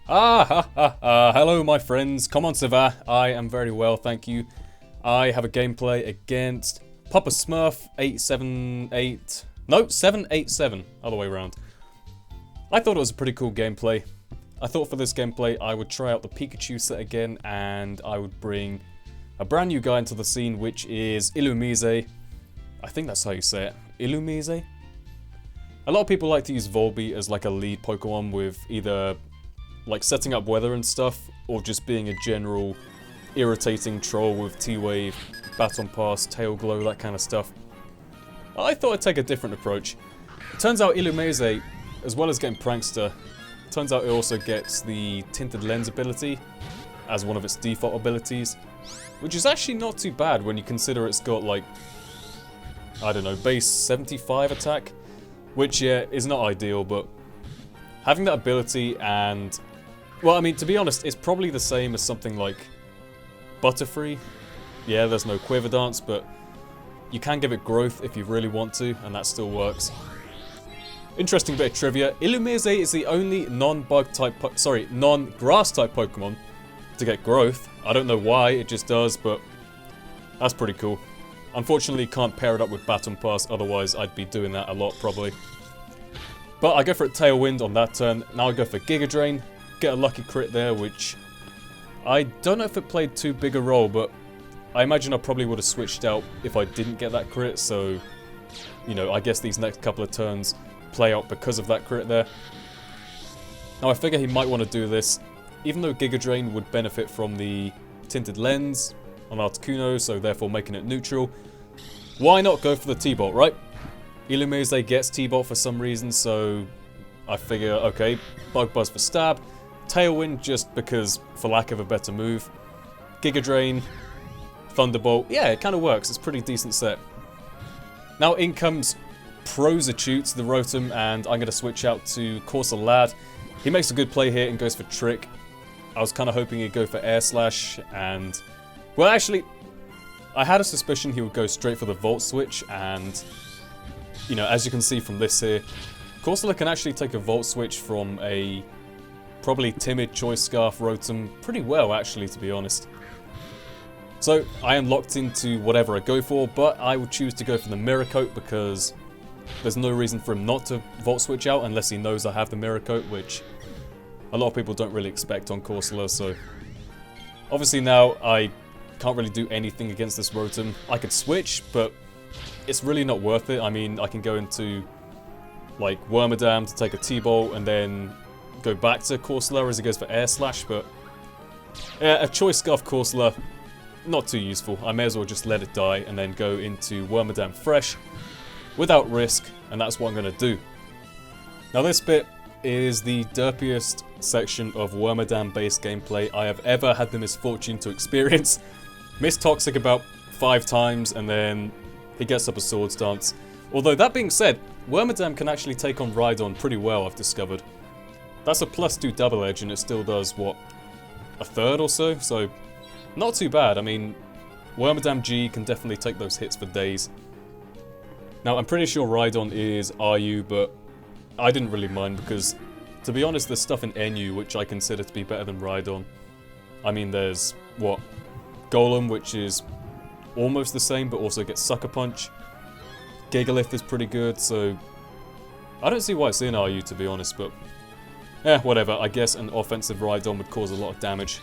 Hello my friends, comment ça va? I am very well, thank you. I have a gameplay against PopperSmurf878... No, 787, other way around. I thought it was a pretty cool gameplay. I thought for this gameplay I would try out the Pikachu set again, and I would bring a brand new guy into the scene, which is Illumise. I think that's how you say it. Illumise? A lot of people like to use Volbeat as like a lead Pokemon with either like setting up weather and stuff, or just being a general irritating troll with T-Wave, Baton Pass, Tail Glow, that kind of stuff. I thought I'd take a different approach. It turns out Illumise, as well as getting Prankster, turns out it also gets the Tinted Lens ability as one of its default abilities, which is actually not too bad when you consider it's got like, I don't know, base 75 attack, which yeah, is not ideal, but having that ability and, well, I mean, to be honest, it's probably the same as something like Butterfree. Yeah, there's no Quiver Dance, but you can give it growth if you really want to, and that still works. Interesting bit of trivia, Illumise is the only non-bug type, non-grass type Pokemon to get growth. I don't know why, it just does, but that's pretty cool. Unfortunately, can't pair it up with Baton Pass, otherwise I'd be doing that a lot, probably. But I go for a Tailwind on that turn. Now I go for Giga Drain, get a lucky crit there, which I don't know if it played too big a role, but I imagine I probably would have switched out if I didn't get that crit, so, you know, I guess these next couple of turns play out because of that crit there. Now I figure he might want to do this, even though Giga Drain would benefit from the Tinted Lens on Articuno, so therefore making it neutral. Why not go for the T-Bolt, right? Illumise gets T-Bolt for some reason, so I figure, okay, Bug Buzz for stab, Tailwind just because, for lack of a better move, Giga Drain, Thunderbolt, yeah, it kind of works, it's a pretty decent set. Now in comes Prosachute, the Rotom, and I'm going to switch out to Corsalad. He makes a good play here and goes for Trick. I was kind of hoping he'd go for Air Slash, and, well actually, I had a suspicion he would go straight for the Volt Switch, and, you know, as you can see from this here, Corsola can actually take a Volt Switch from a probably timid Choice Scarf Rotom pretty well, actually, to be honest. So, I am locked into whatever I go for, but I would choose to go for the Mirror Coat because there's no reason for him not to Volt Switch out unless he knows I have the Mirror Coat, which a lot of people don't really expect on Corsola, so obviously now I can't really do anything against this Rotom. I could switch, but it's really not worth it. I mean, I can go into like Wormadam to take a T-Bolt and then go back to Corsola as he goes for Air Slash, but yeah, a Choice Scarf Corsola, not too useful. I may as well just let it die and then go into Wormadam fresh without risk, and that's what I'm going to do. Now this bit is the derpiest section of Wormadam based gameplay I have ever had the misfortune to experience. Missed Toxic about 5 times and then he gets up a Swords Dance. Although that being said, Wormadam can actually take on Rhydon pretty well, I've discovered. That's a +2 double edge and it still does, what, a third or so? So, not too bad. I mean, Wormadam G can definitely take those hits for days. Now, I'm pretty sure Rhydon is RU, but I didn't really mind because, to be honest, there's stuff in NU which I consider to be better than Rhydon. I mean, there's, what, Golem, which is almost the same, but also gets Sucker Punch. Gigalith is pretty good, so I don't see why it's in RU, to be honest, but whatever. I guess an offensive Rhydon would cause a lot of damage.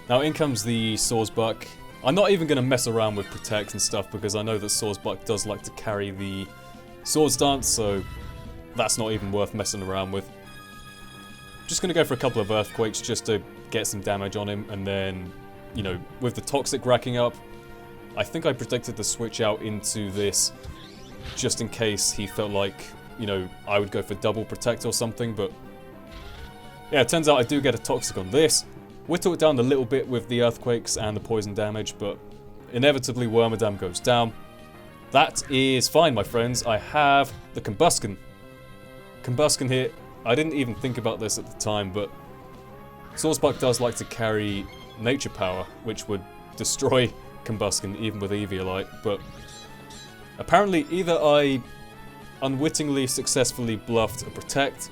Now in comes the Sawsbuck. I'm not even going to mess around with Protect and stuff because I know that Sawsbuck does like to carry the Swords Dance, so that's not even worth messing around with. Just going to go for a couple of Earthquakes just to get some damage on him, and then, you know, with the Toxic racking up, I think I predicted the switch out into this just in case he felt like, you know, I would go for double Protect or something, but yeah, it turns out I do get a Toxic on this. Whittle it down a little bit with the Earthquakes and the poison damage, but inevitably Wormadam goes down. That is fine, my friends. I have the Combusken. Combusken here, I didn't even think about this at the time, but Sawsbuck does like to carry Nature Power, which would destroy Combusken even with Eviolite, but apparently either I unwittingly successfully bluffed a Protect,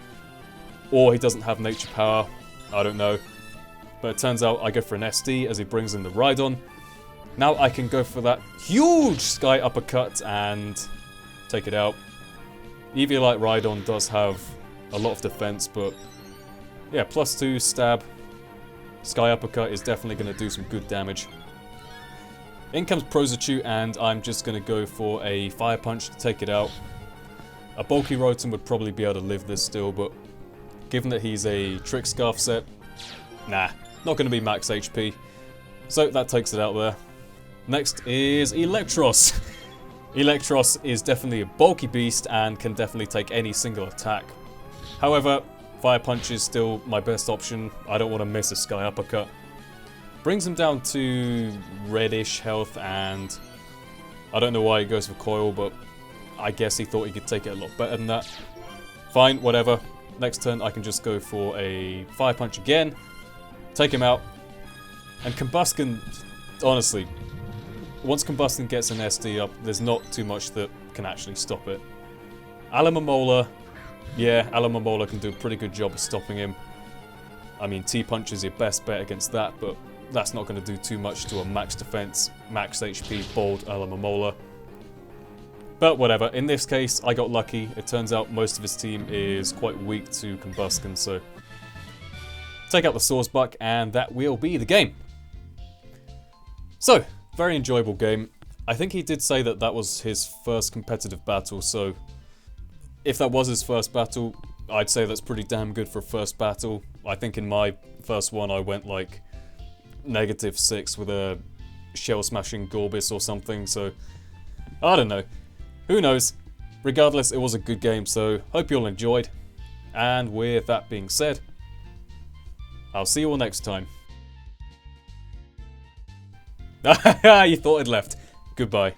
Or he doesn't have nature power. I don't know. But it turns out I go for an SD as he brings in the Rhydon. Now I can go for that huge Sky Uppercut and take it out. Eviolite Rhydon does have a lot of defense, but yeah, +2 stab. Sky Uppercut is definitely going to do some good damage. In comes Prozachu, and I'm just going to go for a Fire Punch to take it out. A bulky Rotom would probably be able to live this still, but given that he's a Trick Scarf set, nah, not going to be max HP. So that takes it out there. Next is Electros. Electros is definitely a bulky beast and can definitely take any single attack. However, Fire Punch is still my best option. I don't want to miss a Sky Uppercut. Brings him down to reddish health, and I don't know why he goes for Coil, but I guess he thought he could take it a lot better than that. Fine, whatever. Next turn I can just go for a Fire Punch again, take him out, and Combusken, honestly, once Combusken gets an SD up, there's not too much that can actually stop it. Alomomola, yeah, Alomomola can do a pretty good job of stopping him. I mean, T-Punch is your best bet against that, but that's not going to do too much to a max defense, max HP, bold Alomomola. But whatever, in this case, I got lucky. It turns out most of his team is quite weak to Combusken, so take out the Swordsbuck, and that will be the game. So, very enjoyable game. I think he did say that that was his first competitive battle, so if that was his first battle, I'd say that's pretty damn good for a first battle. I think in my first one I went like -6 with a shell smashing Gorbis or something, so I don't know. Who knows? Regardless, it was a good game, so hope you all enjoyed. And with that being said, I'll see you all next time. You thought I'd left. Goodbye.